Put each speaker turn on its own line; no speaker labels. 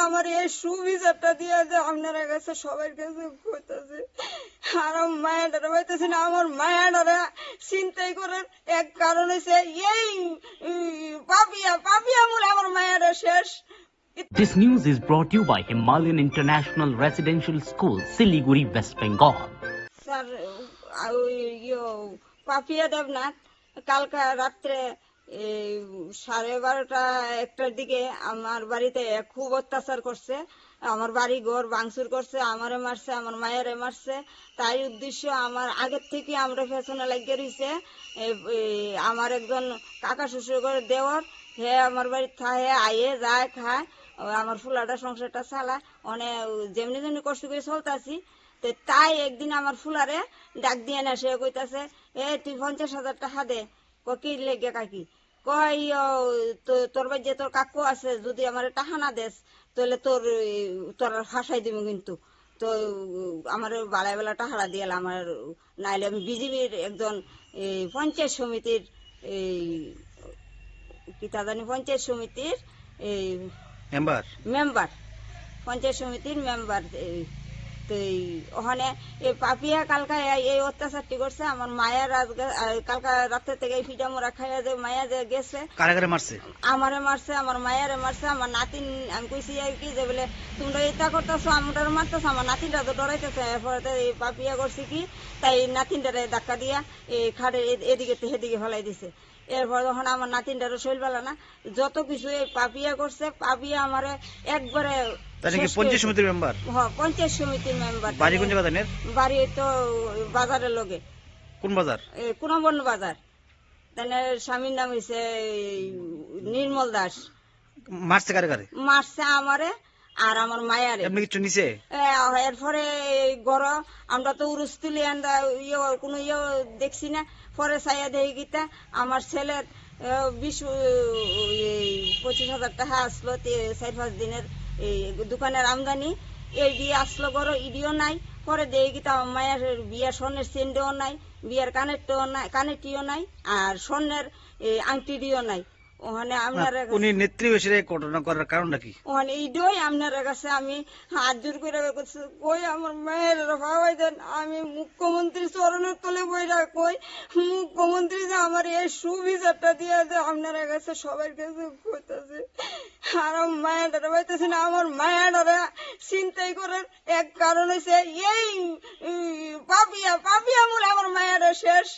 আমার এই সুবিচারটা দিয়ে যে আপনারা কাছে সবার কাছে কইতাছে। আর মায়াডারে পাইতেছি না, আমার মায়াডারে চিন্তাই করার এক কারণ হচ্ছে এই পাপিয়া মূলে আমার মায়াডা শেষ।
This news is brought to you by Himalayan International Residential School, Siliguri, West Bengal.
Sir Papiya Debnath কালকা রাত্রে 12:30-1টার দিকে আমার বাড়িতে খুব অত্যাচার করছে। আমার বাড়ি ঘর ভাঙচুর করছে, আমারে মারছে, আমার মায়েরে মারছে। তাই উদ্দেশ্য আমার আগের থেকে আমরা পেছনে লাগিয়ে রয়েছে। আমার একজন কাকা শ্বশুর করে দেওয়ার, হে আমার বাড়ি থাকে, আইয়ে যায় খায়, আমার ফুলাটা সংসারটা চালায়, অনেক যেমনি যেমনি কষ্ট করে চলতেছি। তো তাই একদিন আমার ফুলারে ডাক দিয়ে না, সে কইতাছে তুই 50,000 টাকা দে। কি লেগে কাকি কয় তোর বাড়ি যে তোর কাকু আছে, যদি আমার টাকা না দেস তাহলে তোর ফাঁসাই দিব কিন্তু। তো আমার বালাই বেলা টাকাটা দিয়ে আমার, নাইলে আমি বিজেপির একজন পঞ্চায়েত সমিতির কি তা জানি পঞ্চায়েত সমিতির মেম্বার পঞ্চায়েত সমিতির মেম্বার। ওখানে এই পাপিয়া কালকা এই অত্যাচারটি করছে। আমার মায়ের কালকা রাত্রে থেকে ফিটা মোড়া খাইয়া যে মায়া যে গেছে, আমারে মারছে, আমার মায়েরে মারছে, আমার নাতিন। আমি কইছি আর কি যে বলে তোমরা এটা করতেছো, আমরা মারতেছো, আমার নাতিনটা তো ডরাইতেছে। এরপরে এই পাপিয়া করছে কি, তাই নাতিনটারে ধাক্কা দিয়া এই খাড়ে এদিকে সেদিকে ফেলাই দিছে। এরপর যখন আমার নাতিনটারও শৈল বেলা না, যত কিছু এই পাপিয়া করছে। পাপিয়া আমারে একবারে পঞ্চায়েত সমিতির মেম্বার। বাড়ি তো বাজারের লগে। কোন বাজার? কুনাবন বাজার। স্বামীর নাম হয়েছে নির্মল দাস। মারছে আমারে আর আমার মায়ারে। এরপরে গড় আমরা তো উরুস তুলি কোনো দেখছি না। পরে চাইয়া দেখি গীতা আমার ছেলের 20-25,000 টাকা আসলো 4-5 দিনের দোকানের আমদানি। এই দিয়ে আসলো গড়, ইডিও নাই। পরে দেখি গীতা আমার মায়ের বিয়ার স্বর্ণের চেনটাও নাই, বিয়ার কানেরটিও নাই, আর স্বর্ণের আংটিটিও নাই। ওখানে আপনারা নেত্রী ঘটনা করার কারণটা কি? ওখানে ইডই আপনার কাছে আমি হাত জোর করে কই আমার মায়ের ভাবাই দেন। আমি মুখ্যমন্ত্রী চরণের তলে বইরা কই মুখ্যমন্ত্রী যে আমার এই সুবিচারটা দিয়ে যে আপনারা কাছে সবার কাছে কইতাছে। আর মায়াডারে পাইতেছি না, আমার মায়াডারে চিন্তাই করার এক কারণ হচ্ছে এই পাপিয়া মূলে আমার মায়াডা শেষ।